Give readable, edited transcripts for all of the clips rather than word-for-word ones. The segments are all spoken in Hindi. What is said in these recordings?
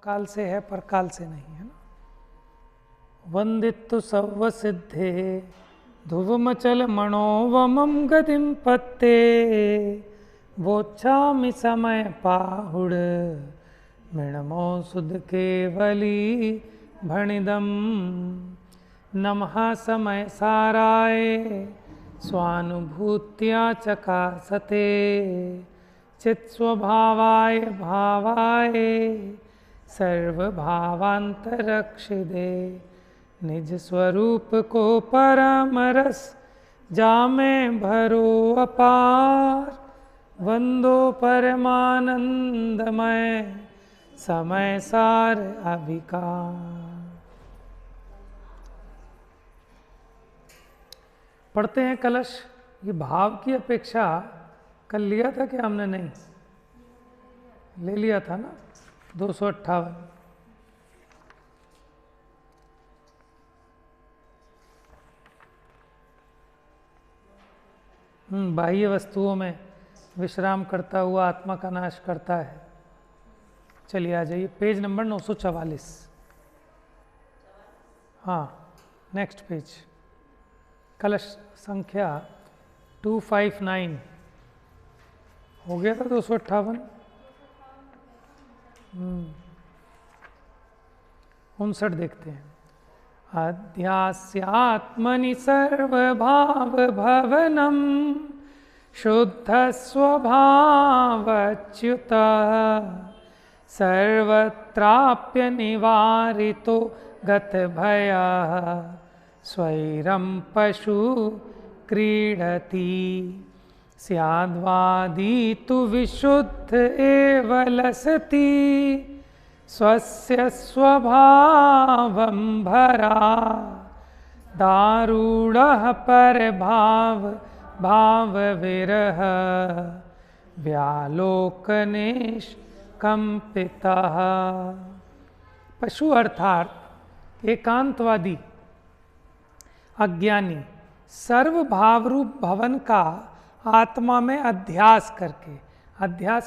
काल से है पर काल से नहीं है ना। वंदित्तु सर्व सिद्धे ध्रुवमचल मनोवमं गतिं पत्ते वोच्छामि समय पाहुड़ मृणमो सुध केवली भणिदम नमः समय साराय स्वानुभूत्या चकासते चित्स्वभावाय भावाय सर्वभावांतरक्षिदे निज स्वरूप को परम रस जामे भरो अपार वंदो परमानंदमय समय सार अभिकार। पढ़ते हैं कलश। ये भाव की अपेक्षा कल लिया था कि हमने नहीं ले लिया था ना 258। बाह्य वस्तुओं में विश्राम करता हुआ आत्मा का नाश करता है। चलिए आ जाइए पेज नंबर 944। हाँ नेक्स्ट पेज कलश संख्या 259 हो गया था 258। 59 देखते हैं। अध्यास्यात्मनि सर्वभाव भवनम शुद्ध स्वभावच्युतः सर्वत्राप्य निवारितो गत भयः स्वैरं पशु क्रीडति स्याद्वादी तु विशुद्ध एव लसति स्वस्य स्वभावं भरा दारुणः परभाव भावविरह व्यालोकनिष्कम्पितः। पशु अर्थात एकांतवादी अज्ञानी सर्वभाव रूप भवन का आत्मा में अध्यास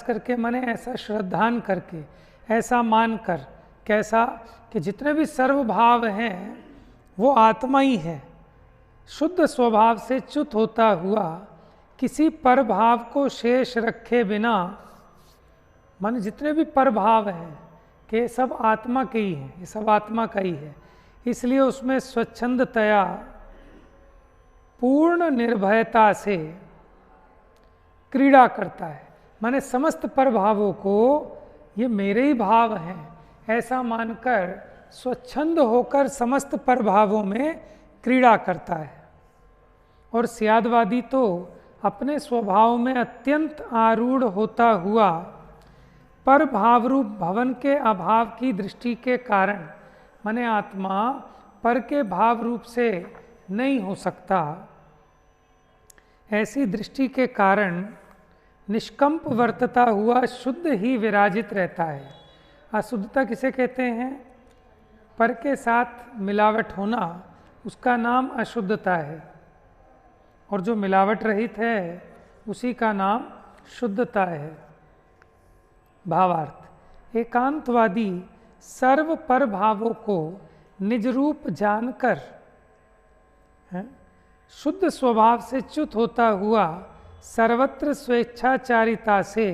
करके माने ऐसा श्रद्धान करके ऐसा मानकर कैसा कि जितने भी सर्वभाव हैं वो आत्मा ही है। शुद्ध स्वभाव से च्युत होता हुआ किसी परभाव को शेष रखे बिना माने जितने भी परभाव हैं कि सब आत्मा के ही हैं, ये सब आत्मा का ही है, इसलिए उसमें स्वच्छंदतया पूर्ण निर्भयता से क्रीड़ा करता है। माने समस्त परभावों को ये मेरे ही भाव हैं ऐसा मानकर स्वच्छंद होकर समस्त परभावों में क्रीड़ा करता है। और स्यादवादी तो अपने स्वभाव में अत्यंत आरूढ़ होता हुआ पर भावरूप भवन के अभाव की दृष्टि के कारण माने आत्मा पर के भाव रूप से नहीं हो सकता, ऐसी दृष्टि के कारण निष्कंप वर्तता हुआ शुद्ध ही विराजित रहता है। अशुद्धता किसे कहते हैं? पर के साथ मिलावट होना, उसका नाम अशुद्धता है, और जो मिलावट रहित है उसी का नाम शुद्धता है। भावार्थ, एकांतवादी सर्व पर भावों को निज रूप जानकर शुद्ध स्वभाव से च्युत होता हुआ सर्वत्र स्वेच्छाचारिता से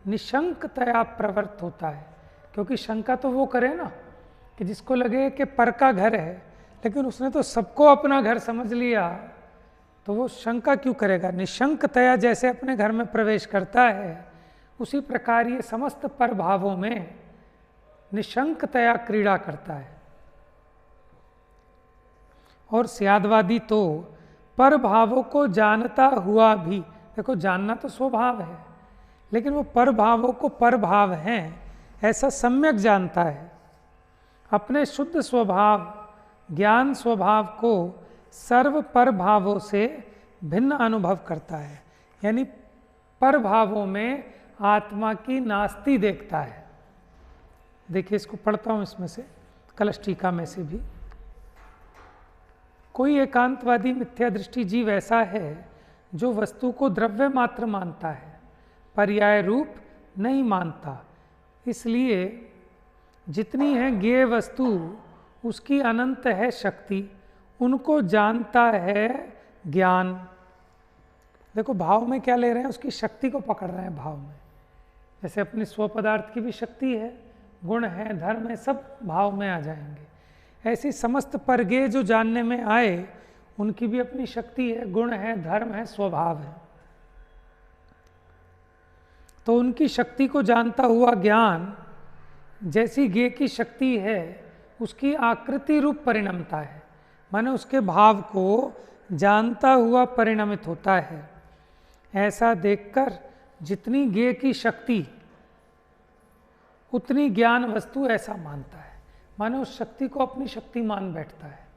निशंकतया प्रवृत्त होता है। क्योंकि शंका तो वो करे ना कि जिसको लगे कि पर का घर है लेकिन उसने तो सबको अपना घर समझ लिया, तो वो शंका क्यों करेगा? निशंकतया जैसे अपने घर में प्रवेश करता है उसी प्रकार ये समस्त परभावों में निशंकतया क्रीड़ा करता है। और स्यादवादी तो परभावों को जानता हुआ भी, देखो जानना तो स्वभाव है, लेकिन वो परभावों को परभाव हैं ऐसा सम्यक जानता है। अपने शुद्ध स्वभाव ज्ञान स्वभाव को सर्व परभावों से भिन्न अनुभव करता है, यानी परभावों में आत्मा की नास्ति देखता है। देखिए इसको पढ़ता हूँ इसमें से, कलश टीका में से भी। कोई एकांतवादी मिथ्या दृष्टि जीव ऐसा है जो वस्तु को द्रव्य मात्र मानता है, पर्याय रूप नहीं मानता, इसलिए जितनी है ज्ञेय वस्तु उसकी अनंत है शक्ति, उनको जानता है ज्ञान। देखो भाव में क्या ले रहे हैं, उसकी शक्ति को पकड़ रहे हैं भाव में। जैसे अपने स्वपदार्थ की भी शक्ति है, गुण है, धर्म है, सब भाव में आ जाएंगे। ऐसी समस्त परगे जो जानने में आए उनकी भी अपनी शक्ति है, गुण है, धर्म है, स्वभाव है। तो उनकी शक्ति को जानता हुआ ज्ञान जैसी ज्ञेय की शक्ति है उसकी आकृति रूप परिणमता है, माने उसके भाव को जानता हुआ परिणमित होता है। ऐसा देखकर जितनी ज्ञेय की शक्ति उतनी ज्ञान वस्तु ऐसा मानता है, माने उस शक्ति को अपनी शक्ति मान बैठता है।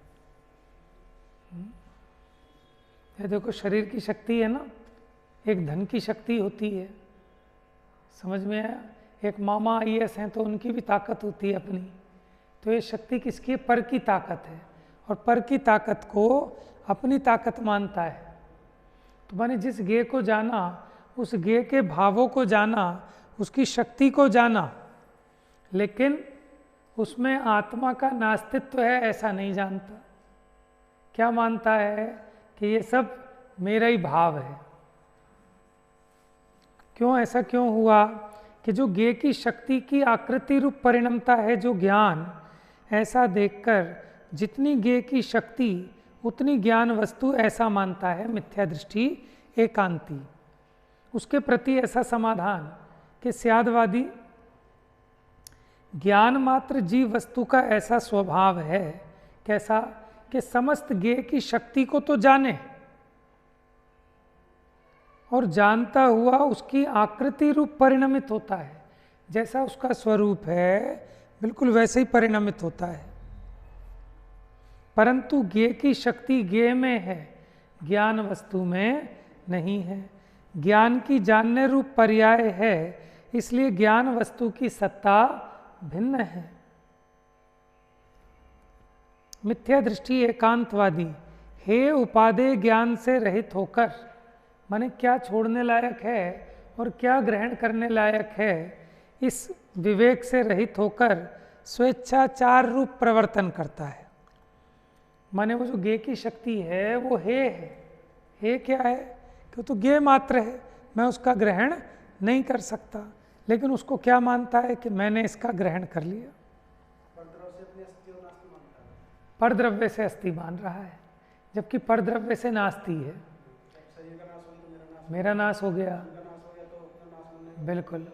ये देखो शरीर की शक्ति है ना, एक धन की शक्ति होती है, समझ में आया। एक मामा IAS हैं तो उनकी भी ताकत होती है अपनी। तो ये शक्ति किसकी है? पर की ताकत है, और पर की ताकत को अपनी ताकत मानता है। तो माने जिस ज्ञेय को जाना, उस ज्ञेय के भावों को जाना, उसकी शक्ति को जाना, लेकिन उसमें आत्मा का नास्तित्व है ऐसा नहीं जानता। क्या मानता है? कि ये सब मेरा ही भाव है। क्यों ऐसा क्यों हुआ? कि जो ज्ञेय की शक्ति की आकृति रूप परिणमता है जो ज्ञान, ऐसा देखकर जितनी ज्ञेय की शक्ति उतनी ज्ञान वस्तु ऐसा मानता है मिथ्या दृष्टि एकांती। उसके प्रति ऐसा समाधान कि स्यादवादी ज्ञान मात्र जीव वस्तु का ऐसा स्वभाव है, कैसा? कि समस्त ज्ञेय की शक्ति को तो जाने और जानता हुआ उसकी आकृति रूप परिणमित होता है। जैसा उसका स्वरूप है बिल्कुल वैसे ही परिणमित होता है। परंतु ज्ञेय की शक्ति ज्ञेय में है, ज्ञान वस्तु में नहीं है। ज्ञान की जानने रूप पर्याय है, इसलिए ज्ञान वस्तु की सत्ता भिन्न है। मिथ्या दृष्टि एकांतवादी हे उपादेय ज्ञान से रहित होकर, माने क्या छोड़ने लायक है और क्या ग्रहण करने लायक है, इस विवेक से रहित होकर स्वेच्छाचार रूप प्रवर्तन करता है। माने वो जो ज्ञेय की शक्ति है वो है। हे क्या है? कि तो ज्ञेय मात्र है, मैं उसका ग्रहण नहीं कर सकता, लेकिन उसको क्या मानता है? कि मैंने इसका ग्रहण कर लिया। परद्रव्य से अस्थि मान रहा है, जबकि परद्रव्य से नास्ति है। मेरा नाश हो गया, बिल्कुल।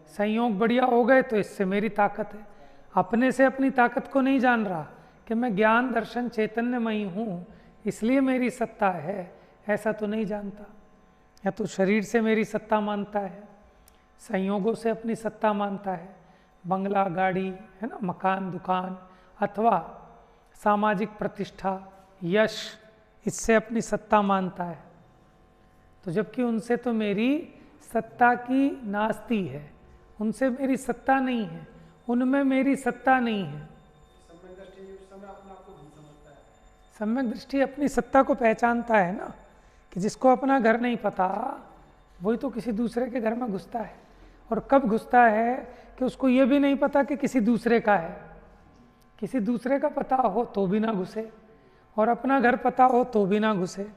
संयोग बढ़िया हो गए तो इससे मेरी ताकत है। अपने से अपनी ताकत को नहीं जान रहा कि मैं ज्ञान दर्शन चैतन्यमयी हूँ इसलिए मेरी सत्ता है, ऐसा तो नहीं जानता। या तो शरीर से मेरी सत्ता मानता है, संयोगों से अपनी सत्ता मानता है, बंगला गाड़ी है ना, मकान दुकान, अथवा सामाजिक प्रतिष्ठा यश, इससे अपनी सत्ता मानता है। तो जबकि उनसे तो मेरी सत्ता की नास्ती है, उनसे मेरी सत्ता नहीं है, उनमें मेरी सत्ता नहीं है। सम्यक दृष्टि अपनी सत्ता को पहचानता है ना, कि जिसको अपना घर नहीं पता वही तो किसी दूसरे के घर में घुसता है। और कब घुसता है? कि उसको ये भी नहीं पता कि किसी दूसरे का है। किसी दूसरे का पता हो तो भी ना घुसे, और अपना घर पता हो तो भी ना घुसे।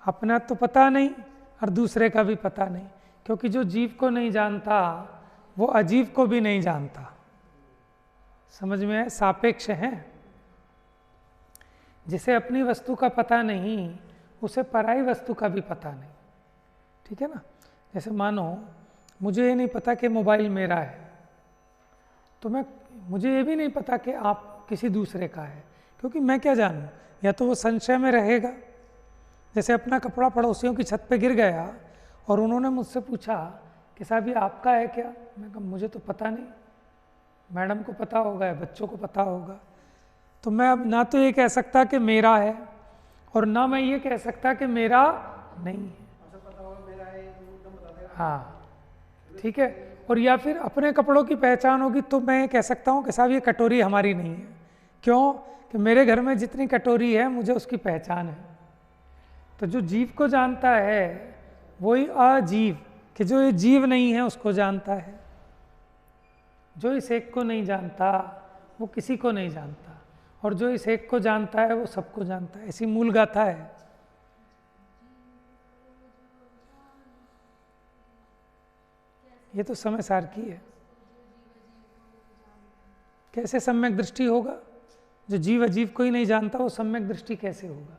अपना तो पता नहीं और दूसरे का भी पता नहीं, क्योंकि जो जीव को नहीं जानता वो अजीव को भी नहीं जानता। समझ में है? सापेक्ष हैं। जिसे अपनी वस्तु का पता नहीं उसे पराई वस्तु का भी पता नहीं। ठीक है ना? जैसे मानो मुझे ये नहीं पता कि मोबाइल मेरा है, तो मुझे ये भी नहीं पता कि आप किसी दूसरे का है, क्योंकि मैं क्या जानूँ? या तो वो संशय में रहेगा। जैसे अपना कपड़ा पड़ोसियों की छत पे गिर गया और उन्होंने मुझसे पूछा कि साहब ये आपका है क्या? मैं कहा मुझे तो पता नहीं, मैडम को पता होगा या बच्चों को पता होगा। तो मैं अब ना तो ये कह सकता कि मेरा है और ना मैं ये कह सकता कि मेरा नहीं है। हाँ ठीक है। और या फिर अपने कपड़ों की पहचान होगी तो मैं कह सकता हूँ कि साहब ये कटोरी हमारी नहीं है। क्यों? कि मेरे घर में जितनी कटोरी है मुझे उसकी पहचान है। तो जो जीव को जानता है वही अजीव, कि जो ये जीव नहीं है उसको जानता है। जो इस एक को नहीं जानता वो किसी को नहीं जानता, और जो इस एक को जानता है वो सबको जानता है। ऐसी मूल गाथा है। ये तो समय सार की है। कैसे सम्यक दृष्टि होगा? जो जीव अजीव को ही नहीं जानता वो सम्यक दृष्टि कैसे होगा?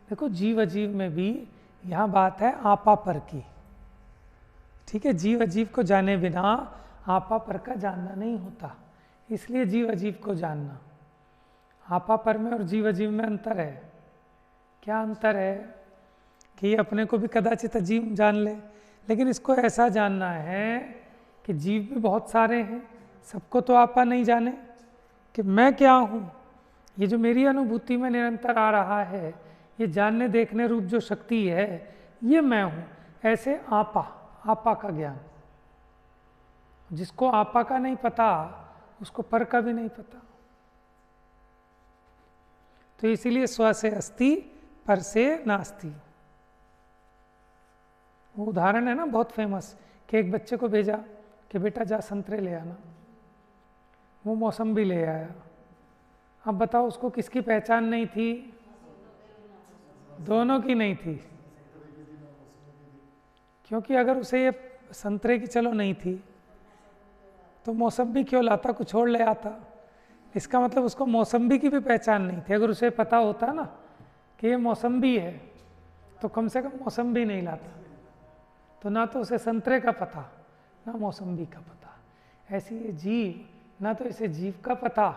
देखो, जीव अजीव में भी यहाँ बात है आपा पर की। ठीक है, जीव अजीव को जाने बिना आपा पर का जानना नहीं होता, इसलिए जीव अजीव को जानना। आपा पर में और जीव अजीव में अंतर है। क्या अंतर है? कि ये अपने को भी कदाचित अजीव जान ले, लेकिन इसको ऐसा जानना है कि जीव भी बहुत सारे हैं, सबको तो आपा नहीं जाने कि मैं क्या हूँ। ये जो मेरी अनुभूति में निरंतर आ रहा है, ये जानने देखने रूप जो शक्ति है, ये मैं हूँ। ऐसे आपा का ज्ञान। जिसको आपा का नहीं पता उसको पर का भी नहीं पता। तो इसीलिए स्व से अस्ति, पर से नास्ति। वो उदाहरण है ना बहुत फेमस, कि एक बच्चे को भेजा कि बेटा जा संतरे ले आना, वो मौसम्बी ले आया। अब बताओ, उसको किसकी पहचान नहीं थी? दोनों की नहीं थी। क्योंकि अगर उसे ये संतरे की चलो नहीं थी तो मौसम्बी क्यों लाता, कुछ और ले आता। इसका मतलब उसको मौसम्बी की भी पहचान नहीं थी। अगर उसे पता होता ना कि ये मौसम्बी है तो कम से कम मौसम्बी नहीं लाता। तो ना तो उसे संतरे का पता, ना मौसम्बी का पता। ऐसी ये जीव, ना तो इसे जीव का पता,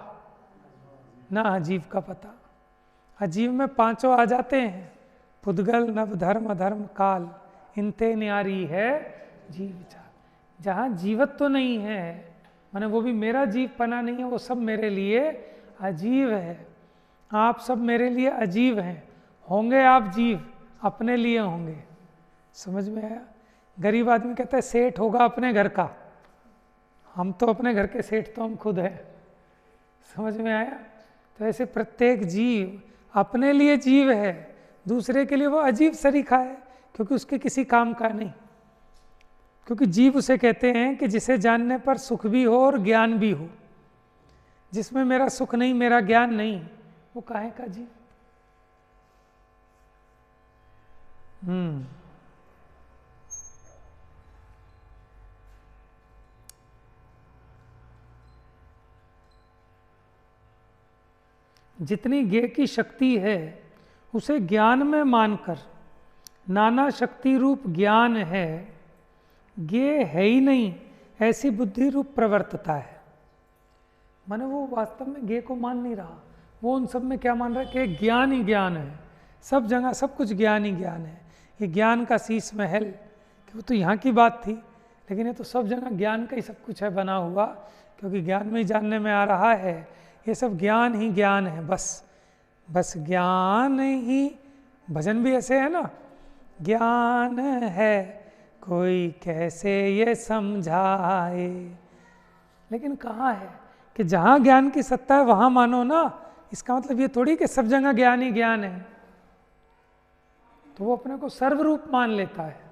ना अजीव का पता। अजीव में पांचों आ जाते हैं, पुद्गल, नव, धर्म, अधर्म, काल, इनते न्यारी है जीव विचार। जहाँ जीवत तो नहीं है, माने वो भी मेरा जीव पना नहीं है, वो सब मेरे लिए अजीव है। आप सब मेरे लिए अजीव हैं। होंगे आप जीव, अपने लिए होंगे। समझ में आया? गरीब आदमी कहता है सेठ होगा अपने घर का, हम तो अपने घर के सेठ तो हम खुद हैं। समझ में आया? तो ऐसे प्रत्येक जीव अपने लिए जीव है, दूसरे के लिए वो अजीब सरीखा है, क्योंकि उसके किसी काम का नहीं। क्योंकि जीव उसे कहते हैं कि जिसे जानने पर सुख भी हो और ज्ञान भी हो। जिसमें मेरा सुख नहीं, मेरा ज्ञान नहीं, वो काहे का जीव? जितनी ज्ञ की शक्ति है उसे ज्ञान में मानकर, नाना शक्ति रूप ज्ञान है, ज्ञ है ही नहीं ऐसी बुद्धि रूप प्रवर्तता है। माने वो वास्तव में ज्ञ को मान नहीं रहा, वो उन सब में क्या मान रहा है कि ज्ञान ही ज्ञान है, सब जगह सब कुछ ज्ञान ही ज्ञान है। ये ज्ञान का शीश महल, कि वो तो यहाँ की बात थी, लेकिन ये तो सब जगह ज्ञान का ही सब कुछ है बना हुआ, क्योंकि ज्ञान में ही जानने में आ रहा है। ये सब ज्ञान ही ज्ञान है, बस ज्ञान ही। भजन भी ऐसे है ना, ज्ञान है कोई कैसे ये समझाए। लेकिन कहाँ है कि जहाँ ज्ञान की सत्ता है वहाँ मानो ना। इसका मतलब ये थोड़ी कि सब जगह ज्ञान ही ज्ञान है, तो वो अपने को सर्वरूप मान लेता है।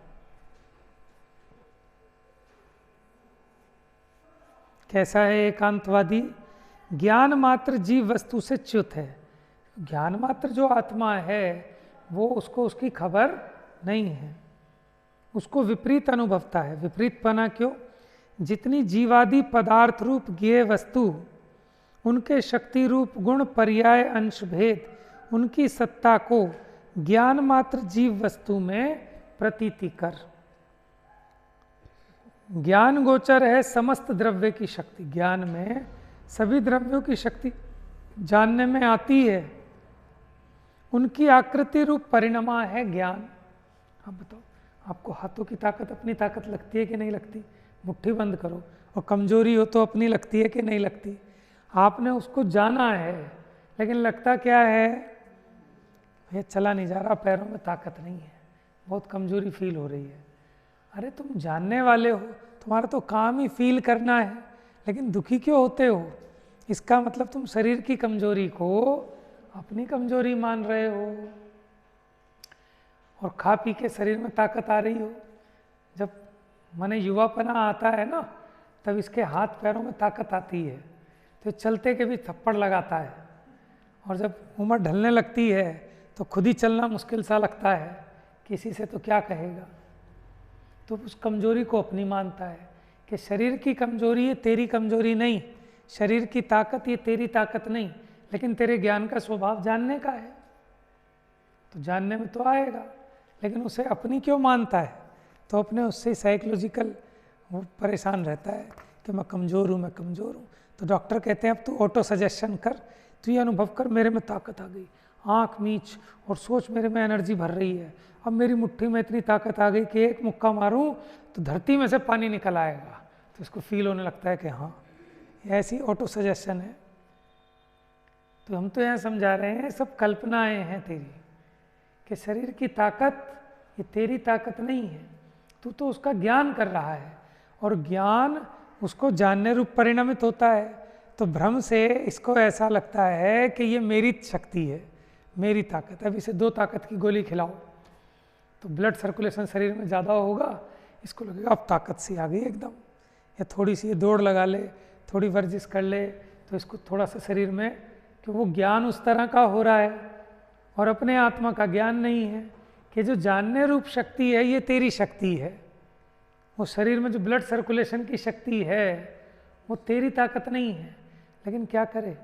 कैसा है एकांतवादी? ज्ञान मात्र जीव वस्तु से च्युत है। ज्ञान मात्र जो आत्मा है वो उसको उसकी खबर नहीं है, उसको विपरीत अनुभवता है। विपरीतपना क्यों? जितनी जीवादि पदार्थ रूप ज्ञेय वस्तु, उनके शक्ति रूप गुण पर्याय अंश भेद, उनकी सत्ता को ज्ञान मात्र जीव वस्तु में प्रतीति कर। ज्ञान गोचर है समस्त द्रव्य की शक्ति। ज्ञान में सभी द्रव्यों की शक्ति जानने में आती है, उनकी आकृति रूप परिणमा है ज्ञान। अब बताओ, आपको हाथों की ताकत अपनी ताकत लगती है कि नहीं लगती? मुट्ठी बंद करो, और कमजोरी हो तो अपनी लगती है कि नहीं लगती? आपने उसको जाना है, लेकिन लगता क्या है? ये चला नहीं जा रहा, पैरों में ताकत नहीं है, बहुत कमजोरी फील हो रही है। अरे तुम जानने वाले हो, तुम्हारा तो काम ही फील करना है, लेकिन दुखी क्यों होते हो? इसका मतलब तुम शरीर की कमजोरी को अपनी कमजोरी मान रहे हो, और खा पी के शरीर में ताकत आ रही हो। जब माने युवापना आता है ना, तब इसके हाथ पैरों में ताकत आती है, तो चलते के भी थप्पड़ लगाता है। और जब उम्र ढलने लगती है तो खुद ही चलना मुश्किल सा लगता है, किसी से तो क्या कहेगा। तो उस कमजोरी को अपनी मानता है कि शरीर की कमजोरी ये तेरी कमजोरी नहीं, शरीर की ताकत ये तेरी ताकत नहीं, लेकिन तेरे ज्ञान का स्वभाव जानने का है, तो जानने में तो आएगा, लेकिन उसे अपनी क्यों मानता है? तो अपने उससे साइकोलॉजिकल वो परेशान रहता है कि मैं कमज़ोर हूँ, मैं कमज़ोर हूँ। तो डॉक्टर कहते हैं अब तू ऑटो सजेशन कर, तू ये अनुभव कर मेरे में ताकत आ गई, आँख मीच और सोच मेरे में एनर्जी भर रही है, अब मेरी मुट्ठी में इतनी ताकत आ गई कि एक मुक्का मारूं तो धरती में से पानी निकल आएगा। तो इसको फील होने लगता है कि हाँ, ऐसी ऑटो सजेशन है। तो हम तो यहाँ समझा रहे हैं सब कल्पनाएं हैं तेरी, कि शरीर की ताकत ये तेरी ताकत नहीं है, तू तो उसका ज्ञान कर रहा है, और ज्ञान उसको जानने रूप परिणमित होता है। तो भ्रम से इसको ऐसा लगता है कि ये मेरी शक्ति है, मेरी ताकत है। अब इसे 2 ताकत की गोली खिलाओ तो ब्लड सर्कुलेशन शरीर में ज़्यादा होगा, इसको लगेगा अब ताकत सी आ गई एकदम। या थोड़ी सी ये दौड़ लगा ले, थोड़ी वर्जिश कर ले, तो इसको थोड़ा सा शरीर में, कि वो ज्ञान उस तरह का हो रहा है और अपने आत्मा का ज्ञान नहीं है कि जो जानने रूप शक्ति है ये तेरी शक्ति है। वो शरीर में जो ब्लड सर्कुलेशन की शक्ति है वो तेरी ताकत नहीं है, लेकिन क्या करे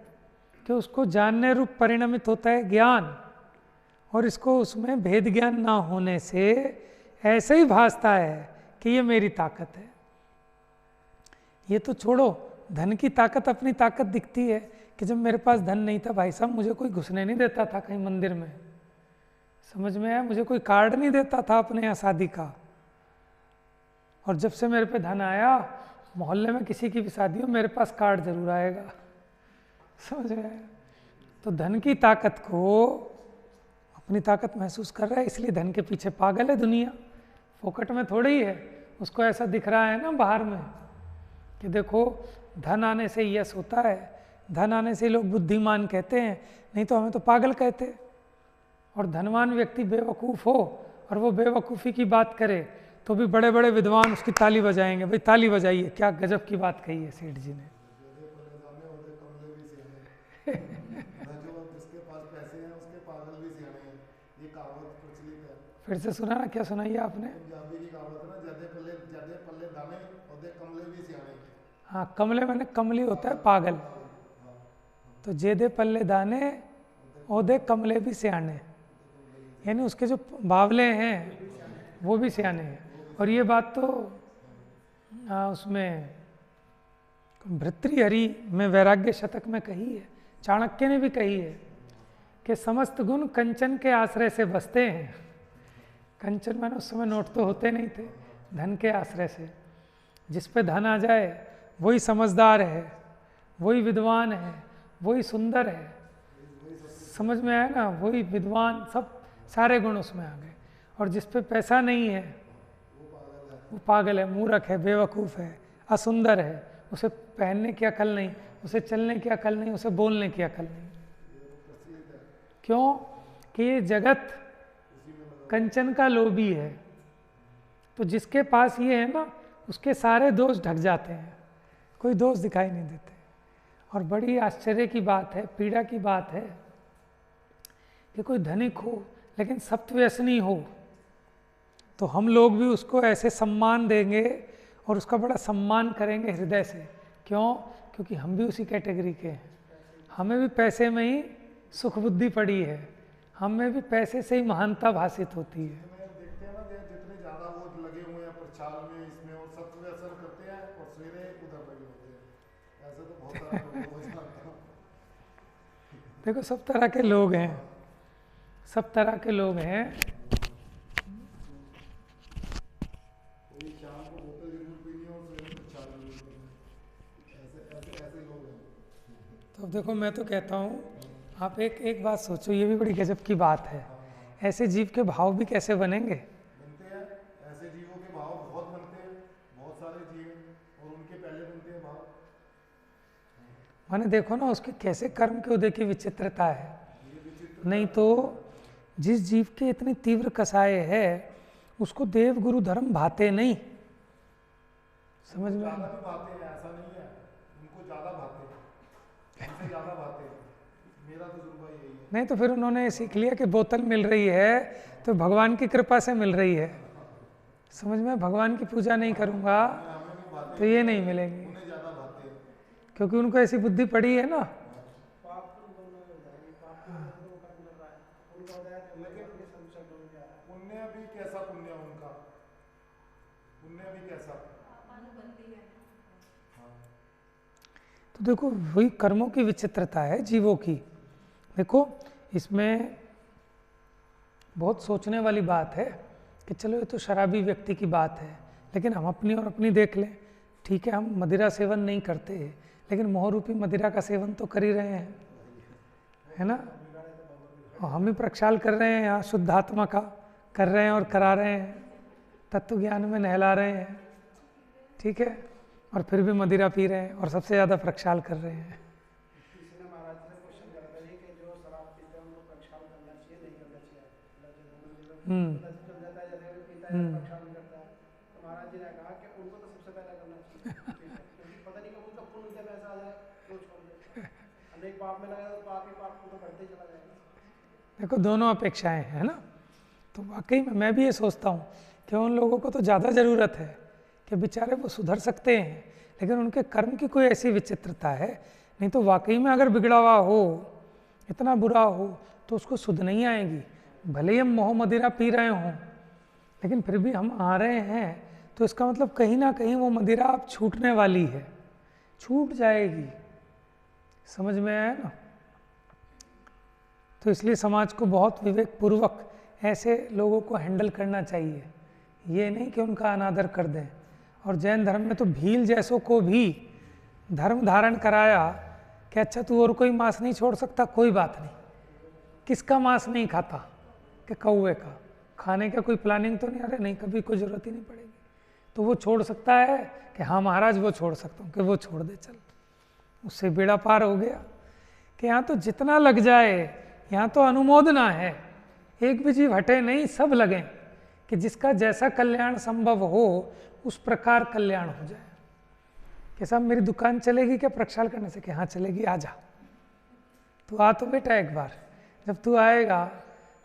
कि उसको जानने रूप परिणमित होता है ज्ञान, और इसको उसमें भेद ज्ञान ना होने से ऐसे ही भासता है कि ये मेरी ताकत है। ये तो छोड़ो, धन की ताकत अपनी ताकत दिखती है कि जब मेरे पास धन नहीं था भाई साहब, मुझे कोई घुसने नहीं देता था कहीं मंदिर में, समझ में आया? मुझे कोई कार्ड नहीं देता था अपने यहाँ शादी का, और जब से मेरे पे धन आया, मोहल्ले में किसी की भी शादी हो मेरे पास कार्ड जरूर आएगा, समझ में आया? तो धन की ताकत को अपनी ताकत महसूस कर रहा है, इसलिए धन के पीछे पागल है दुनिया। फोकट में थोड़ी ही है, उसको ऐसा दिख रहा है ना बाहर में कि देखो धन आने से यश होता है, धन आने से लोग बुद्धिमान कहते हैं, नहीं तो हमें तो पागल कहते। और धनवान व्यक्ति बेवकूफ़ हो और वो बेवकूफ़ी की बात करे तो भी बड़े बड़े विद्वान उसकी ताली बजाएंगे, भाई ताली बजाइए, क्या गजब की बात कही है सेठ जी ने। फिर से सुना ना, क्या सुनाइए आपने? हाँ, कमले मैंने कमली होता है पागल, तो जेदे पल्ले दाने ओदे कमले भी सियाने, यानी उसके जो बावले हैं वो भी सियाने हैं। और ये बात तो उसमें भृतृहरि में वैराग्य शतक में कही है, चाणक्य ने भी कही है कि समस्त गुण कंचन के आश्रय से बसते हैं। कंचन मैंने उस समय नोट तो होते नहीं थे, धन के आश्रय से। जिस पे धन आ जाए वही समझदार है, वही विद्वान है, वही सुंदर है, समझ में आया ना? वही विद्वान, सब सारे गुण उसमें आ गए। और जिस पे पैसा नहीं है वो पागल है, मूर्ख है, बेवकूफ़ है, असुंदर है, उसे पहनने की अकल नहीं, उसे चलने की अकल नहीं, उसे बोलने की अकल नहीं। क्यों? कि ये जगत कंचन का लोभी है, तो जिसके पास ये है ना उसके सारे दोष ढक जाते हैं, कोई दोष दिखाई नहीं देते। और बड़ी आश्चर्य की बात है, पीड़ा की बात है कि कोई धनिक हो लेकिन सत्व्यसनी हो तो हम लोग भी उसको ऐसे सम्मान देंगे और उसका बड़ा सम्मान करेंगे हृदय से। क्यों? क्योंकि हम भी उसी कैटेगरी के हैं, हमें भी पैसे में ही सुख बुद्धि पड़ी है, हमें भी पैसे से ही महानता भाषित होती है। देखते हैं ना, जितने ज़्यादा वो लगे हुए हैं प्रचार में, इसमें और सत्व असर करते हैं और सवेरे उधर लगे होते हैं, ऐसे तो बहुत सारे लोग हो जाते हैं। देखो सब तरह के लोग हैं, सब तरह के लोग हैं। कोई शाम को बोतल जरूर पीनी और सवेरे प्रचार जरूर करना, ऐसे लोग हैं। तो देखो मैं तो कहता हूँ आप एक बात सोचो, ये भी बड़ी गजब की बात है, ऐसे जीव के भाव भी कैसे बनेंगे? बनते हैं, ऐसे जीवों के भाव बहुत बनते हैं, बहुत सारे जीव और उनके पहले बनते हैं भाव। माने देखो ना उसके कैसे कर्म के उदय की विचित्रता है। नहीं तो जिस जीव के इतनी तीव्र कसाय है उसको देव गुरु धर्म भाते नहीं, समझ में? ज़्यादा भी भाते हैं, ऐसा नहीं है, उनको ज़्यादा भाते हैं, हमसे ज़्यादा भाते हैं, मेरा तजुर्बा यही है। नहीं तो फिर उन्होंने सीख लिया कि बोतल मिल रही है तो भगवान की कृपा से मिल रही है, समझ में? भगवान की पूजा नहीं करूँगा हमें भी भाते तो ये नहीं मिलेंगी, उन्हें ज़्यादा भाते हैं। क्योंकि उनको ऐसी बुद्धि पड़ी है ना। पुण्य भी कैसा पुण्य उनका, पुण्य भी कैसा। तो देखो वही कर्मों की विचित्रता है जीवों की। देखो इसमें बहुत सोचने वाली बात है कि चलो ये तो शराबी व्यक्ति की बात है, लेकिन हम अपनी और अपनी देख लें। ठीक है, हम मदिरा सेवन नहीं करते, लेकिन मोहरूपी मदिरा का सेवन तो कर ही रहे हैं, है ना? और हम ही प्रक्षाल कर रहे हैं यहाँ, शुद्ध आत्मा का कर रहे हैं और करा रहे हैं, तत्व ज्ञान में नहला रहे हैं, ठीक है, और फिर भी मदिरा पी रहे हैं और सबसे ज़्यादा प्रक्षाल कर रहे हैं। देखो दोनों अपेक्षाएं हैं ना, तो वाकई में मैं भी ये सोचता हूँ कि उन लोगों को तो ज़्यादा ज़रूरत है कि बेचारे वो सुधर सकते हैं, लेकिन उनके कर्म की कोई ऐसी विचित्रता है। नहीं तो वाकई में अगर बिगड़ा हुआ हो, इतना बुरा हो, तो उसको सुध नहीं आएगी। भले ही हम मोह मदिरा पी रहे हों, लेकिन फिर भी हम आ रहे हैं, तो इसका मतलब कहीं ना कहीं वो मदिरा अब छूटने वाली है, छूट जाएगी। समझ में आया ना? तो इसलिए समाज को बहुत विवेकपूर्वक ऐसे लोगों को हैंडल करना चाहिए, ये नहीं कि उनका अनादर कर दें। और जैन धर्म में तो भील जैसों को भी धर्म धारण कराया कि अच्छा तू और कोई मांस नहीं छोड़ सकता, कोई बात नहीं। किसका मांस नहीं खाता? कि कौवे का। खाने का कोई प्लानिंग तो नहीं, अरे नहीं कभी कोई ज़रूरत ही नहीं पड़ेगी। तो वो छोड़ सकता है कि हाँ महाराज वो छोड़ सकता हूँ, कि वो छोड़ दे चल, उससे बेड़ा पार हो गया। कि यहाँ तो जितना लग जाए, यहाँ तो अनुमोदना है, एक भी जीव हटे नहीं, सब लगें कि जिसका जैसा कल्याण संभव हो उस प्रकार कल्याण हो जाए। कि साहब मेरी दुकान चलेगी क्या प्रक्षाल करने से? कि हाँ चलेगी, आ जा, तू आ तो बेटा एक बार। जब तू आएगा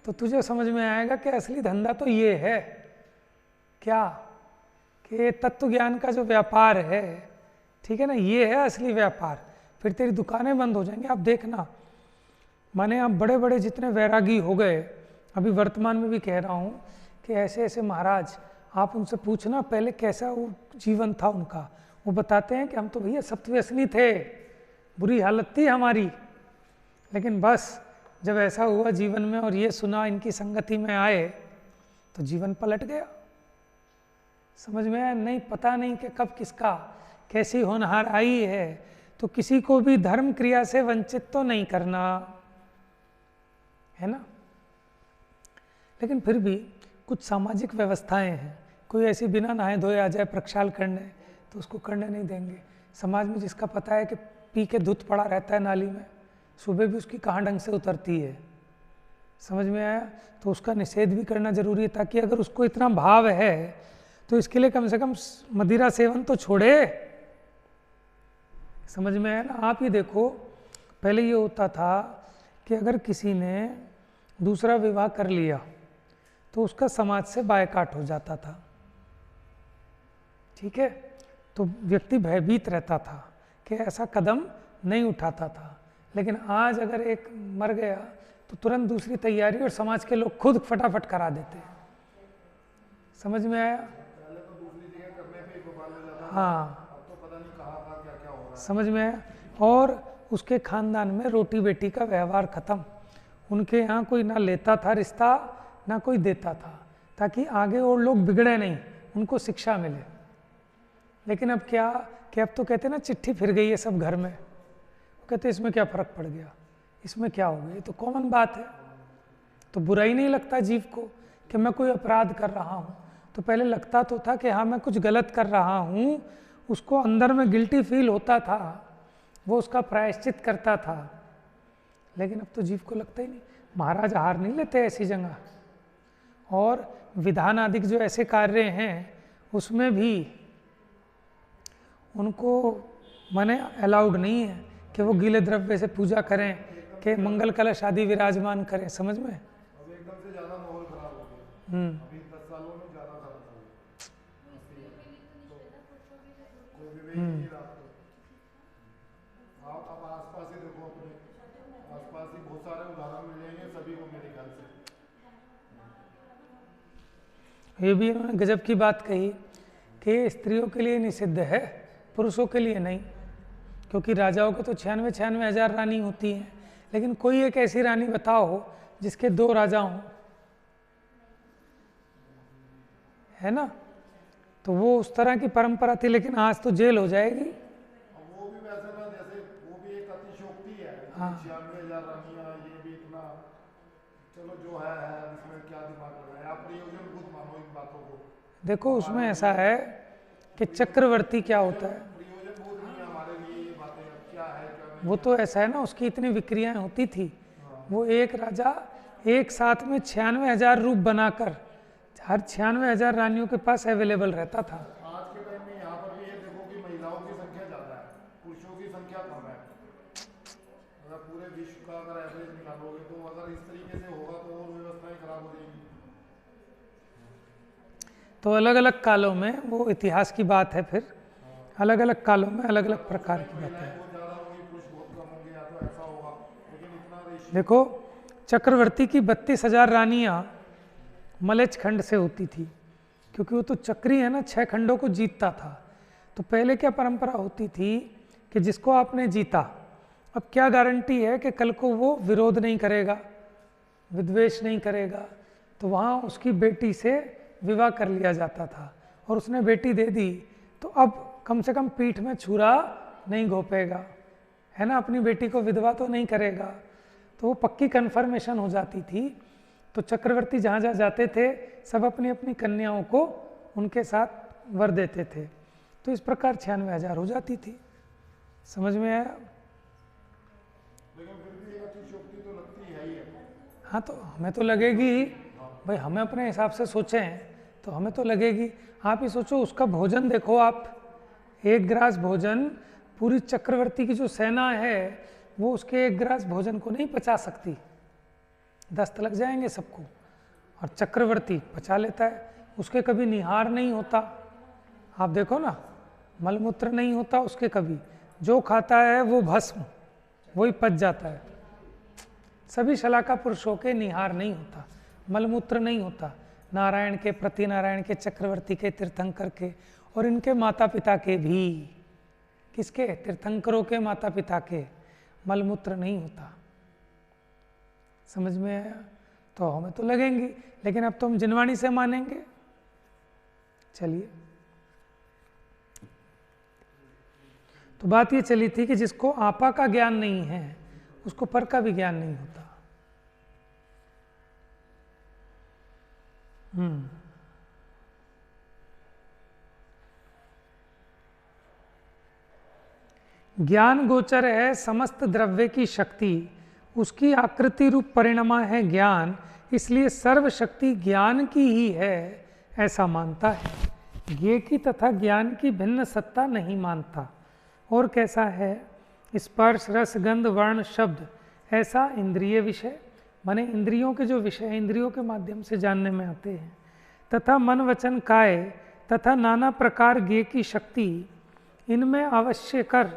तो तुझे समझ में आएगा कि असली धंधा तो ये है क्या, कि तत्व ज्ञान का जो व्यापार है, ठीक है ना, ये है असली व्यापार। फिर तेरी दुकानें बंद हो जाएंगी। आप देखना, माने आप बड़े बड़े जितने वैरागी हो गए, अभी वर्तमान में भी कह रहा हूँ कि ऐसे ऐसे महाराज, आप उनसे पूछना पहले कैसा वो जीवन था उनका। वो बताते हैं कि हम तो भैया सत्व्यसनी थे, बुरी हालत थी हमारी, लेकिन बस जब ऐसा हुआ जीवन में और ये सुना, इनकी संगति में आए, तो जीवन पलट गया। समझ में आया? नहीं, पता नहीं कि कब किसका कैसी होनहार आई है। तो किसी को भी धर्म क्रिया से वंचित तो नहीं करना है ना। लेकिन फिर भी कुछ सामाजिक व्यवस्थाएं हैं, कोई ऐसी बिना नहाए धोए आ जाए प्रक्षाल करने, तो उसको करने नहीं देंगे। समाज में जिसका पता है कि पी के धुत पड़ा रहता है नाली में, सुबह भी उसकी कहाँ ढंग से उतरती है, समझ में आया, तो उसका निषेध भी करना जरूरी है, ताकि अगर उसको इतना भाव है तो इसके लिए कम से कम मदिरा सेवन तो छोड़े। समझ में आया ना? आप ही देखो, पहले ये होता था कि अगर किसी ने दूसरा विवाह कर लिया तो उसका समाज से बायकाट हो जाता था, ठीक है, तो व्यक्ति भयभीत रहता था कि ऐसा कदम नहीं उठाता था। लेकिन आज अगर एक मर गया तो तुरंत दूसरी तैयारी, और समाज के लोग खुद फटाफट करा देते हैं। समझ में आया? पहले तो दूसरी जगह करने पे ही बवाल हो जाता था, हाँ, अब तो पता नहीं कहाँ क्या क्या हो रहा है। समझ में आया? और उसके खानदान में रोटी बेटी का व्यवहार खत्म। उनके यहाँ कोई ना लेता था रिश्ता, ना कोई देता था, ताकि आगे और लोग बिगड़े नहीं, उनको शिक्षा मिले। लेकिन अब क्या कि अब तो कहते हैं ना चिट्ठी फिर गई है सब घर में, कहते इसमें क्या फ़र्क पड़ गया, इसमें क्या हो गया, ये तो कॉमन बात है। तो बुरा ही नहीं लगता जीव को कि मैं कोई अपराध कर रहा हूँ। तो पहले लगता तो था कि हाँ मैं कुछ गलत कर रहा हूँ, उसको अंदर में गिल्टी फील होता था, वो उसका प्रायश्चित करता था। लेकिन अब तो जीव को लगता ही नहीं। महाराज हार नहीं लेते ऐसी जगह, और विधान आदि जो ऐसे कार्य हैं उसमें भी उनको माने अलाउड नहीं है कि वो गीले द्रव्य से पूजा करें, कि मंगल कलश आदि विराजमान करें, समझ में। अब एकदम से ज़्यादा माहौल खराब हो गया, अभी 10 सालों में ज़्यादा खराब हो गया, कोई विवेक ही नहीं रहा। आप अब आसपास ही देखो, अपने आसपास ही बहुत सारे उदाहरण मिल जाएंगे सभी को मेरे ख्याल से। ये भी इन्होंने गजब की बात कही कि स्त्रियों के लिए निषिद्ध है, पुरुषों के लिए नहीं, क्योंकि राजाओं के तो 96 हज़ार रानी होती हैं, लेकिन कोई एक ऐसी रानी बताओ जिसके 2 राजा हों, है ना। तो वो उस तरह की परंपरा थी, लेकिन आज तो जेल हो जाएगी। वो भी वैसे ना, जैसे वो भी एक अतिशयोक्ति है। हाँ। 96,000 रानियां, ये भी इतना, चलो जो है इसमें क्या दिमाग लगाए आप, प्रयोजन खुद मानो इन बातों को। देखो उसमें ऐसा है कि चक्रवर्ती क्या होता है, प्रयोजन बोध नहीं है हमारे लिए ये बातें, क्या है क्या नहीं। वो तो ऐसा है ना, उसकी इतनी विक्रियाएं होती थी। वो एक राजा एक साथ में 96,000 रूप बनाकर हर 96,000 रानियों के पास अवेलेबल रहता था। आज के टाइम में यहाँ पर भी ये देखो कि महिलाओं की संख्या ज़्यादा है, पुरुषों की संख्या कम है। अगर पूरे विश्व का अगर एवरेज निकालोगे तो अगर इस तरीके से होगा तो और व्यवस्थाएं खराब हो जाएंगी। तो अलग अलग कालों में, वो इतिहास की बात है, फिर अलग अलग कालों में अलग अलग प्रकार की बातें हैं। बहुत ज़्यादा होंगी, पुरुष बहुत कम होंगे, या तो ऐसा होगा, लेकिन इतना रेशियो। देखो चक्रवर्ती की 32,000 रानियां मलेच्छ खंड से होती थी, क्योंकि वो तो चक्री है ना, 6 खंडों को जीतता था। तो पहले क्या परंपरा होती थी कि जिसको आपने जीता, अब क्या गारंटी है कि कल को वो विरोध नहीं करेगा, विद्वेष नहीं करेगा, तो वहाँ उसकी बेटी से विवाह कर लिया जाता था, और उसने बेटी दे दी तो अब कम से कम पीठ में छुरा नहीं घोपेगा, है ना, अपनी बेटी को विधवा तो नहीं करेगा। तो वो पक्की कन्फर्मेशन हो जाती थी। तो चक्रवर्ती जहाँ जहाँ जाते थे सब अपनी अपनी कन्याओं को उनके साथ वर देते थे। तो इस प्रकार 96,000 हो जाती थी। समझ में आया? लेकिन फिर भी एक अतिशयोक्ति तो लगती है ही है। हाँ, तो हमें तो लगेगी भाई, हमें अपने हिसाब से सोचें तो हमें तो लगेगी। आप ही सोचो, उसका भोजन देखो आप, 1 ग्रास भोजन, पूरी चक्रवर्ती की जो सेना है वो उसके 1 ग्रास भोजन को नहीं पचा सकती, 10 लग जाएंगे सबको, और चक्रवर्ती पचा लेता है। उसके कभी निहार नहीं होता, आप देखो ना, मलमूत्र नहीं होता उसके कभी, जो खाता है वो भस्म वही पच जाता है। सभी शलाका पुरुषों के निहार नहीं होता, मलमूत्र नहीं होता, नारायण के, प्रति नारायण के, चक्रवर्ती के, तीर्थंकर के, और इनके माता पिता के भी। किसके? तीर्थंकरों के माता पिता के मलमूत्र नहीं होता। समझ में आया? तो हमें तो लगेंगी, लेकिन अब तो हम जिनवाणी से मानेंगे। चलिए, तो बात ये चली थी कि जिसको आपा का ज्ञान नहीं है उसको पर का भी ज्ञान नहीं होता। ज्ञान गोचर है समस्त द्रव्य की शक्ति, उसकी आकृति रूप परिणमा है ज्ञान, इसलिए सर्वशक्ति ज्ञान की ही है ऐसा मानता है। ज्ञेय की तथा ज्ञान की भिन्न सत्ता नहीं मानता। और कैसा है? स्पर्श, रस, गंध, वर्ण, शब्द ऐसा इंद्रिय विषय, माने इंद्रियों के जो विषय इंद्रियों के माध्यम से जानने में आते हैं, तथा मन, वचन, काय तथा नाना प्रकार ज्ञेय की शक्ति, इनमें अवश्य कर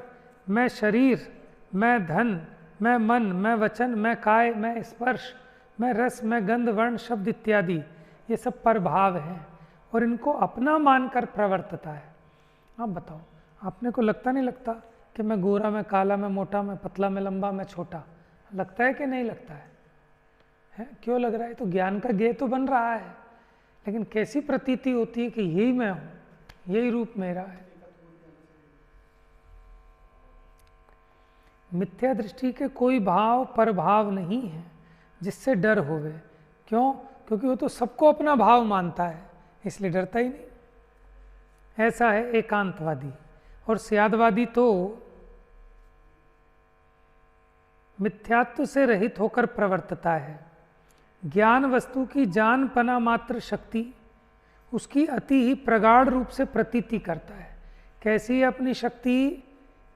मैं शरीर, मैं धन, मैं मन, मैं वचन, मैं काय, मैं स्पर्श, मैं रस, मैं गंध, वर्ण, शब्द इत्यादि, ये सब परभाव है और इनको अपना मानकर प्रवर्तता है। आप बताओ, आपने को लगता नहीं लगता कि मैं गोरा, मैं काला, मैं मोटा, मैं पतला, मैं लंबा, मैं छोटा, लगता है कि नहीं लगता है? क्यों लग रहा है? तो ज्ञान का ज्ञेय तो बन रहा है, लेकिन कैसी प्रतीति होती है कि यही मैं हूँ, यही रूप मेरा है। मिथ्या दृष्टि के कोई भाव परभाव नहीं है जिससे डर होवे। क्यों? क्योंकि वो तो सबको अपना भाव मानता है, इसलिए डरता ही नहीं। ऐसा है एकांतवादी। और स्यादवादी तो मिथ्यात्व से रहित होकर प्रवर्तता है। ज्ञान वस्तु की जान पना मात्र शक्ति उसकी अति ही प्रगाढ़ रूप से प्रतीति करता है। कैसी है अपनी शक्ति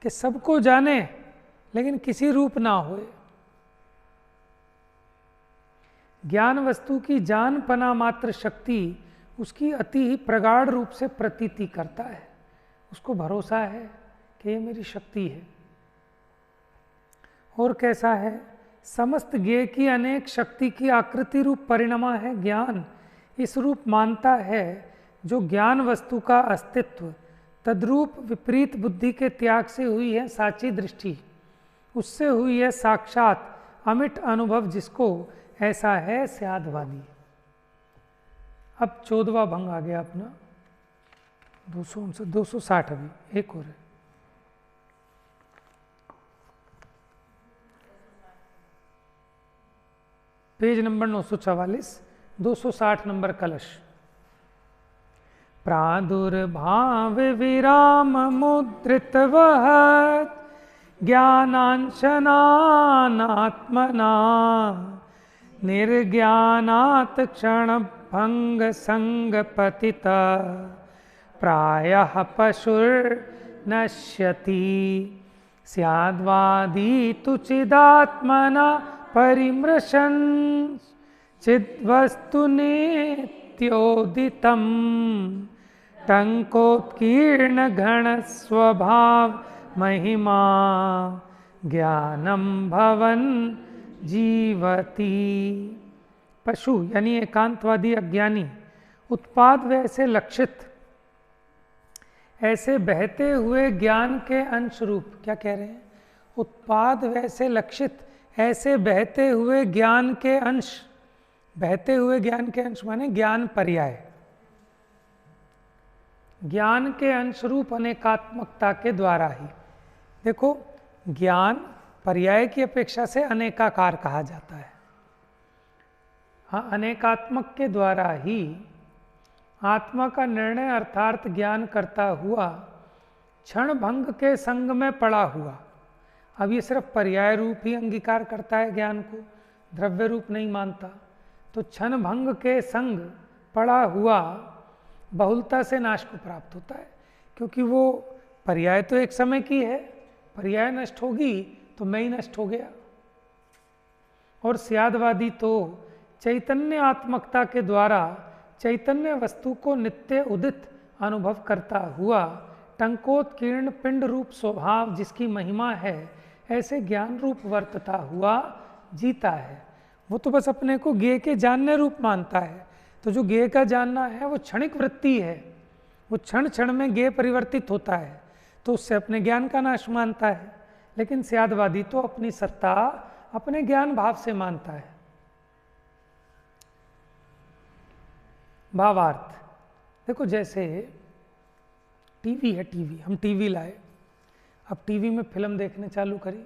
कि सबको जाने लेकिन किसी रूप ना होए। ज्ञान वस्तु की जान पना मात्र शक्ति उसकी अति ही प्रगाढ़ रूप से प्रतीति करता है, उसको भरोसा है कि ये मेरी शक्ति है। और कैसा है, समस्त ज्ञेय की अनेक शक्ति की आकृति रूप परिणमा है ज्ञान, इस रूप मानता है जो ज्ञान वस्तु का अस्तित्व तद्रूप विपरीत बुद्धि के त्याग से हुई है साची दृष्टि, उससे हुई है साक्षात अमिट अनुभव, जिसको ऐसा है स्यादवादी। अब 14वां भंग आ गया अपना 260, अभी एक और है। पेज नंबर 944, 260 नंबर कलश। प्रादुर्भाव विराम मुद्रित वहत ज्ञानांशनात्मना निर्ज्ञानात् क्षण भंग संग पतिता प्रायः पशुर्नश्यति स्याद्वादी तु चिदात्मना परिमृशन् चिद्वस्तु नित्योदितं टंकोत्कीर्ण घन स्वभाव महिमा ज्ञानम भवन जीवती। पशु यानी एकांतवादी अज्ञानी उत्पाद व ऐसे लक्षित, ऐसे बहते हुए ज्ञान के अंश रूप, क्या कह रहे हैं, उत्पाद व ऐसे लक्षित, ऐसे बहते हुए ज्ञान के अंश, बहते हुए ज्ञान के अंश माने ज्ञान पर्याय, ज्ञान के अंश रूप अनेकात्मकता के द्वारा ही। देखो, ज्ञान पर्याय की अपेक्षा से अनेकाकार कहा जाता है। हाँ, अनेकात्मक के द्वारा ही आत्मा का निर्णय अर्थार्थ ज्ञान करता हुआ क्षण भंग के संग में पड़ा हुआ। अब ये सिर्फ पर्याय रूप ही अंगीकार करता है ज्ञान को, द्रव्य रूप नहीं मानता। तो क्षण भंग के संग पड़ा हुआ बहुलता से नाश को प्राप्त होता है, क्योंकि वो पर्याय तो एक समय की है, पर्याय नष्ट होगी तो मैं ही नष्ट हो गया। और स्यादवादी तो चैतन्य आत्मकता के द्वारा चैतन्य वस्तु को नित्य उदित अनुभव करता हुआ टंकोत्कीर्ण पिंड रूप स्वभाव जिसकी महिमा है, ऐसे ज्ञान रूप वर्तता हुआ जीता है। वो तो बस अपने को ज्ञेय के जानने रूप मानता है। तो जो ज्ञेय का जानना है वो क्षणिक वृत्ति है, वो क्षण क्षण में ज्ञेय परिवर्तित होता है, तो उससे अपने ज्ञान का नाश मानता है। लेकिन स्यादवादी तो अपनी सत्ता अपने ज्ञान भाव से मानता है। भावार्थ देखो, जैसे टीवी है, टीवी, हम टीवी लाए, अब टीवी में फिल्म देखने चालू करी,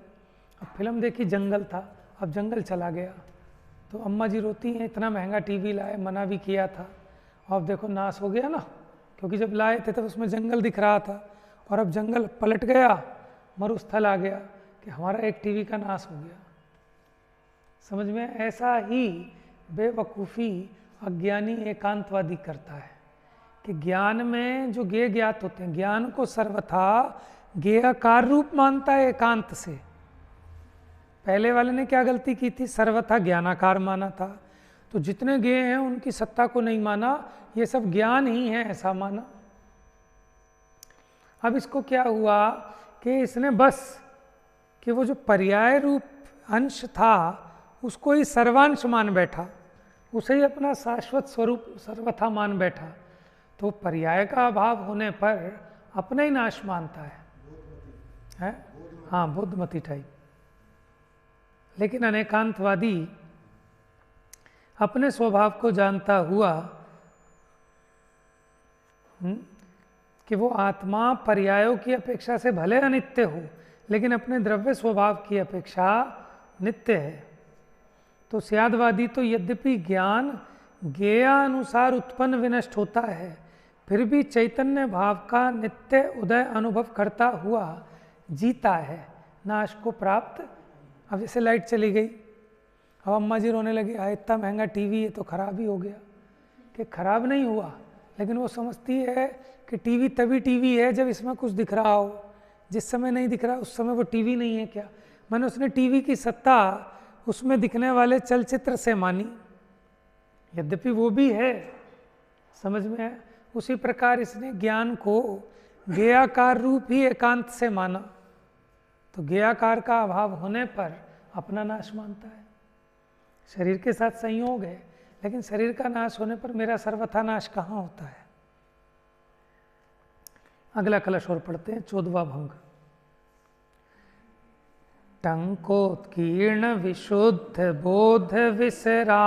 अब फिल्म देखी, जंगल था, अब जंगल चला गया, तो अम्मा जी रोती हैं इतना महंगा टीवी लाए, मना भी किया था, और अब देखो नाश हो गया ना, क्योंकि जब लाए थे तो उसमें जंगल दिख रहा था, और अब जंगल पलट गया, मरुस्थल आ गया कि हमारा एक टीवी का नाश हो गया। समझ में? ऐसा ही बेवकूफ़ी अज्ञानी एकांतवादी करता है कि ज्ञान में जो ज्ञेय ज्ञात होते हैं, ज्ञान को सर्वथा ज्ञेयाकार रूप मानता है एकांत से। पहले वाले ने क्या गलती की थी? सर्वथा ज्ञानाकार माना था। तो जितने ज्ञेय हैं उनकी सत्ता को नहीं माना, ये सब ज्ञान ही है ऐसा माना। अब इसको क्या हुआ कि इसने बस कि वो जो पर्याय रूप अंश था उसको ही सर्वांश मान बैठा, उसे ही अपना शाश्वत स्वरूप सर्वथा मान बैठा। तो पर्याय का अभाव होने पर अपना ही नाश मानता है? हाँ, बुद्धमती टाइप। लेकिन अनेकांतवादी अपने स्वभाव को जानता हुआ कि वो आत्मा पर्यायों की अपेक्षा से भले अनित्य हो, लेकिन अपने द्रव्य स्वभाव की अपेक्षा नित्य है। तो स्यादवादी तो यद्यपि ज्ञान ज्ञेयानुसार उत्पन्न विनष्ट होता है, फिर भी चैतन्य भाव का नित्य उदय अनुभव करता हुआ जीता है, नाश को प्राप्त। अब जैसे लाइट चली गई, अब अम्मा जी रोने लगी, इतना महंगा टीवी है तो खराब ही हो गया। कि खराब नहीं हुआ, लेकिन वो समझती है कि टीवी तभी टीवी है जब इसमें कुछ दिख रहा हो, जिस समय नहीं दिख रहा उस समय वो टीवी नहीं है क्या। मैंने उसने टीवी की सत्ता उसमें दिखने वाले चलचित्र से मानी, यद्यपि वो भी है, समझ में है। उसी प्रकार इसने ज्ञान को ज्ञेयाकार रूप ही एकांत से माना, तो ज्ञेयाकार का अभाव होने पर अपना नाश मानता है। शरीर के साथ संयोग है, लेकिन शरीर का नाश होने पर मेरा सर्वथा नाश कहाँ होता है। अगला कलश और पढ़ते हैं, 14वां भंग। टंकोत्कीर्ण विशुद्ध बोध विसरा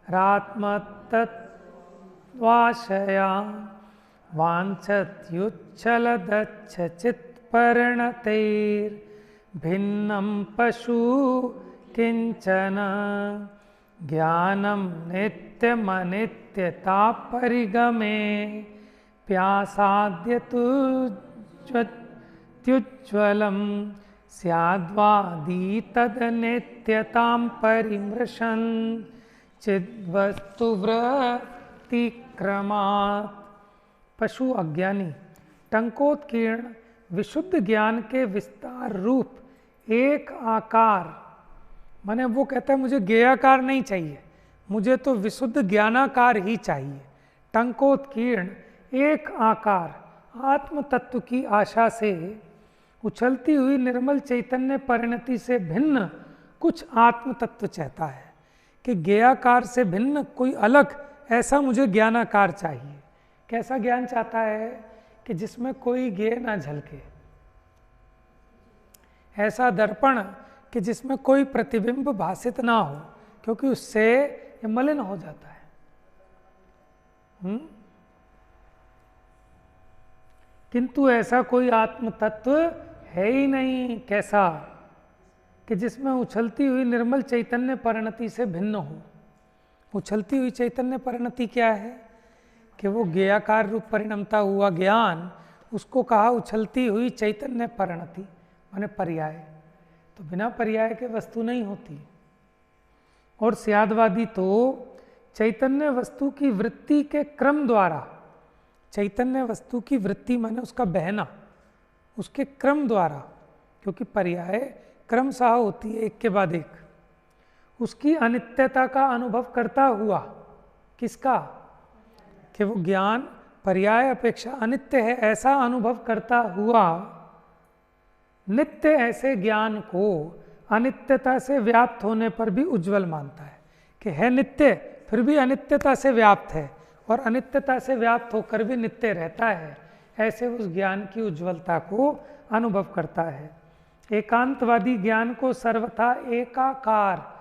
रात्मतत्वाशया वाञ्छत्युच्छलदच्छचित्परिणतैर्भिन्नं पशु किंचन ज्ञानं नित्यमनित्यतापरिगमे प्यासाद्यतुज्ज्वलं स्याद्वादी तदनित्यतां परिमृशन् चिद्वस्तुवृत्तिक्रमात्। पशु अज्ञानी टंकोत्कीर्ण विशुद्ध ज्ञान के विस्तार रूप एक आकार, माने वो कहता है मुझे ज्ञेयाकार नहीं चाहिए, मुझे तो विशुद्ध ज्ञानाकार ही चाहिए। टंकोत्कीर्ण एक आकार आत्म तत्व की आशा से उछलती हुई निर्मल चैतन्य परिणति से भिन्न कुछ आत्म तत्व चाहता है कि ज्ञेयाकार से भिन्न कोई अलग ऐसा मुझे ज्ञानाकार चाहिए। कैसा ज्ञान चाहता है कि जिसमें कोई ज्ञेय ना झलके, ऐसा दर्पण कि जिसमें कोई प्रतिबिंब भासित ना हो, क्योंकि उससे ये मलिन हो जाता है। किंतु ऐसा कोई आत्म तत्व है ही नहीं। कैसा कि जिसमें उछलती हुई निर्मल चैतन्य परिणति से भिन्न हो। उछलती हुई चैतन्य परिणति क्या है कि वो ज्ञेयाकार रूप परिणमता हुआ ज्ञान, उसको कहा उछलती हुई चैतन्य परिणति, माने पर्याय। तो बिना पर्याय के वस्तु नहीं होती। और स्यादवादी तो चैतन्य वस्तु की वृत्ति के क्रम द्वारा, चैतन्य वस्तु की वृत्ति माने उसका बहना, उसके क्रम द्वारा, क्योंकि पर्याय क्रमशः होती है एक के बाद एक, उसकी अनित्यता का अनुभव करता हुआ। किसका? कि वो ज्ञान पर्याय अपेक्षा अनित्य है ऐसा अनुभव करता हुआ नित्य ऐसे ज्ञान को अनित्यता से व्याप्त होने पर भी उज्जवल मानता है कि है नित्य फिर भी अनित्यता से व्याप्त है, और अनित्यता से व्याप्त होकर भी नित्य रहता है। ऐसे उस ज्ञान की उज्ज्वलता को अनुभव करता है। एकांतवादी ज्ञान को सर्वथा एकाकार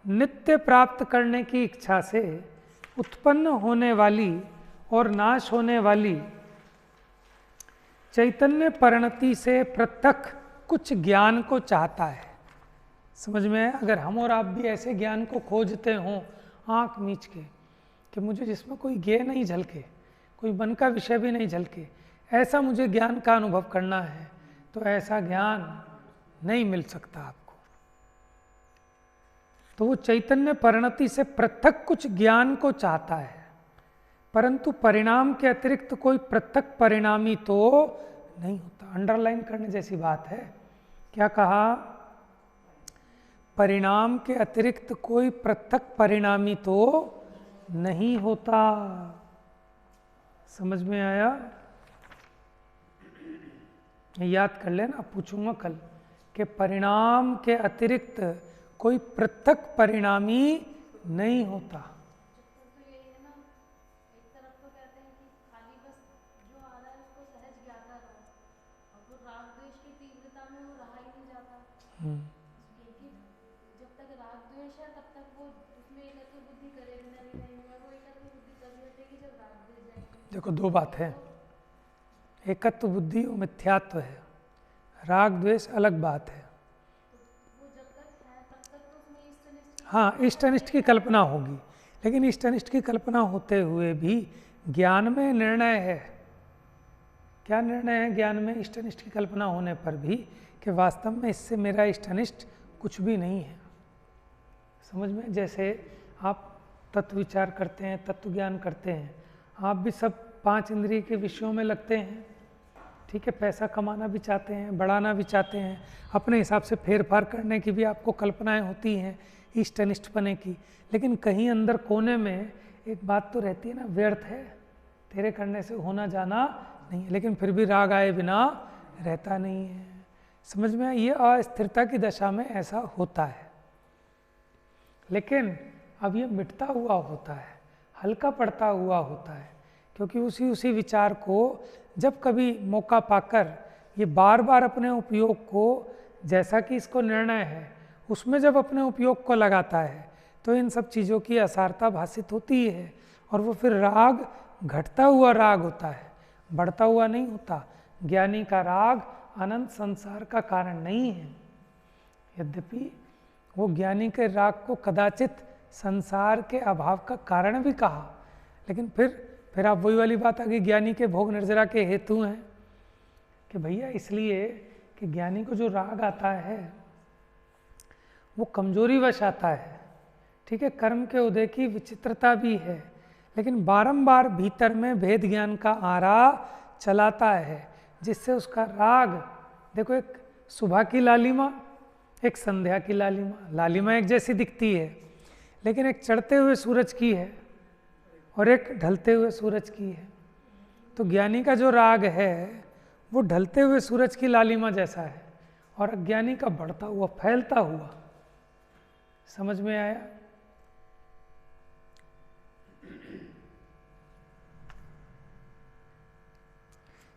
नित्य प्राप्त करने की इच्छा से उत्पन्न होने वाली और नाश होने वाली चैतन्य परिणति से पृथक कुछ ज्ञान को चाहता है। समझ में है? अगर हम और आप भी ऐसे ज्ञान को खोजते हों आँख मीच के कि मुझे जिसमें कोई ज्ञेय नहीं झलके, कोई मन का विषय भी नहीं झलके, ऐसा मुझे ज्ञान का अनुभव करना है, तो ऐसा ज्ञान नहीं मिल सकता आपको। तो वो चैतन्य परिणति से पृथक कुछ ज्ञान को चाहता है, परंतु परिणाम के अतिरिक्त कोई पृथक परिणामी तो नहीं होता। अंडरलाइन करने जैसी बात है। क्या कहा? परिणाम के अतिरिक्त कोई पृथक परिणामी तो नहीं होता। समझ में आया? याद कर लेना, पूछूंगा कल कि परिणाम के अतिरिक्त कोई पृथक परिणामी नहीं होता। जब तक राग द्वेष है तब तक वो उसमें एकत्व बुद्धि करे बिना भी नहीं होगा। वो एकत्व बुद्धि तभी हटेगी जब राग द्वेष जाएगी। देखो दो बात है, एकत्व बुद्धि और मिथ्यात्व है, राग द्वेष अलग बात है। वो जब तक है तब तक तो उसमें इष्ट अनिष्ट, हाँ इष्ट अनिष्ट की कल्पना होगी, लेकिन इष्ट अनिष्ट की कल्पना होते हुए भी ज्ञान में निर्णय है। क्या निर्णय है ज्ञान में? इष्ट अनिष्ट की कल्पना होने पर भी कि वास्तव में इससे मेरा इष्ट अनिष्ट कुछ भी नहीं है। समझ में? जैसे आप तत्व विचार करते हैं, तत्व ज्ञान करते हैं, आप भी सब 5 इंद्रिय के विषयों में लगते हैं, ठीक है, पैसा कमाना भी चाहते हैं, बढ़ाना भी चाहते हैं, अपने हिसाब से फेर फार करने की भी आपको कल्पनाएं होती हैं, इष्ट अनिष्ट पने की, लेकिन कहीं अंदर कोने में एक बात तो रहती है ना, व्यर्थ है, तेरे करने से होना जाना नहीं है, लेकिन फिर भी राग आए बिना रहता नहीं है। समझ में, ये अस्थिरता की दशा में ऐसा होता है। लेकिन अब ये मिटता हुआ होता है, हल्का पड़ता हुआ होता है, क्योंकि उसी विचार को जब कभी मौका पाकर ये बार बार अपने उपयोग को, जैसा कि इसको निर्णय है, उसमें जब अपने उपयोग को लगाता है तो इन सब चीज़ों की असारता भासित होती है, और वो फिर राग घटता हुआ राग होता है, बढ़ता हुआ नहीं होता। ज्ञानी का राग अनंत संसार का कारण नहीं है, यद्यपि वो ज्ञानी के राग को कदाचित संसार के अभाव का कारण भी कहा, लेकिन फिर आप वही वाली बात आ गई, ज्ञानी के भोग निर्जरा के हेतु हैं कि भैया इसलिए कि ज्ञानी को जो राग आता है वो कमजोरी वश आता है, ठीक है, कर्म के उदय की विचित्रता भी है, लेकिन बारंबार भीतर में भेद ज्ञान का आरा चलाता है, जिससे उसका राग, देखो एक सुबह की लालिमा, एक संध्या की लालिमा, लालिमा एक जैसी दिखती है, लेकिन एक चढ़ते हुए सूरज की है और एक ढलते हुए सूरज की है। तो ज्ञानी का जो राग है वो ढलते हुए सूरज की लालिमा जैसा है, और अज्ञानी का बढ़ता हुआ, फैलता हुआ। समझ में आया?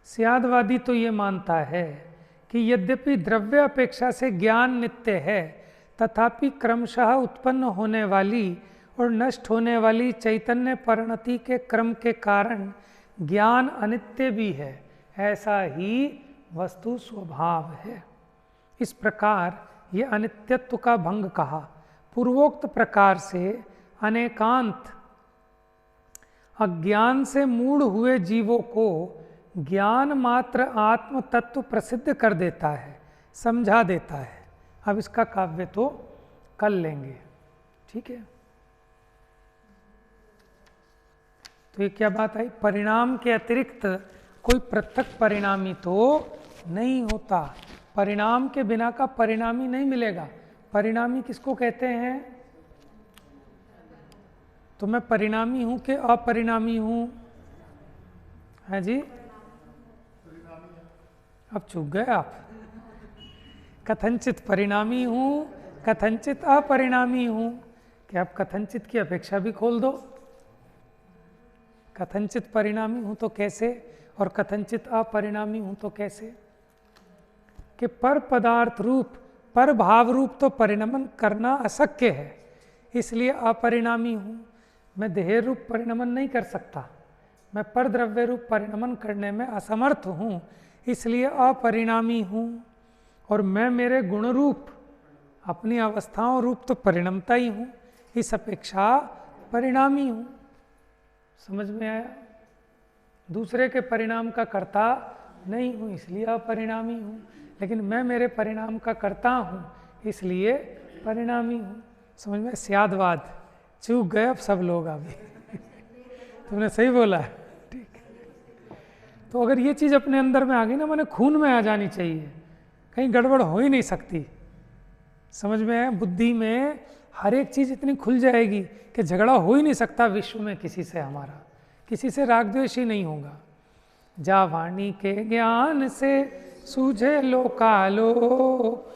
स्यादवादी तो ये मानता है कि यद्यपि द्रव्य अपेक्षा से ज्ञान नित्य है, तथापि क्रमशः उत्पन्न होने वाली और नष्ट होने वाली चैतन्य परिणति के क्रम के कारण ज्ञान अनित्य भी है, ऐसा ही वस्तु स्वभाव है। इस प्रकार ये अनित्यत्व का भंग कहा। पूर्वोक्त प्रकार से अनेकांत अज्ञान से मूढ़ हुए जीवों को ज्ञान मात्र आत्म तत्व प्रसिद्ध कर देता है, समझा देता है। अब इसका काव्य तो कर लेंगे, ठीक है। तो ये क्या बात आई, परिणाम के अतिरिक्त कोई पृथक परिणामी तो नहीं होता, परिणाम के बिना का परिणामी नहीं मिलेगा। परिणामी किसको कहते हैं? तो मैं परिणामी हूं कि अपरिणामी हूं? है जी, अब चूक गए आप। कथनचित परिणामी हूं, कथनचित अपरिणामी हूं। क्या आप कथनचित की अपेक्षा भी खोल दो? कथनचित परिणामी हूं तो कैसे, और कथनचित अपरिणामी हूं तो कैसे? कि पर पदार्थ रूप, पर भाव रूप तो परिणमन करना अशक्य है, इसलिए अपरिणामी हूं। मैं देह रूप परिणमन नहीं कर सकता, मैं पर द्रव्य रूप परिणमन करने में असमर्थ हूं, इसलिए अपरिणामी हूं। और मैं मेरे गुण रूप, अपनी अवस्थाओं रूप तो परिणमता ही हूं, इस अपेक्षा परिणामी हूं। समझ में आया? दूसरे के परिणाम का कर्ता नहीं हूं, इसलिए अपरिणामी हूं, लेकिन मैं मेरे परिणाम का कर्ता हूं, इसलिए परिणामी हूं। समझ में? स्यादवाद। चूक गए अब सब लोग अभी। तुमने सही बोला है, ठीक है। तो अगर ये चीज़ अपने अंदर में आ गई ना, मैंने खून में आ जानी चाहिए, कहीं गड़बड़ हो ही नहीं सकती। समझ में है? बुद्धि में हर एक चीज़ इतनी खुल जाएगी कि झगड़ा हो ही नहीं सकता विश्व में किसी से, हमारा किसी से राग द्वेष ही नहीं होगा। जा वाणी के ज्ञान से सूझे लोकालो,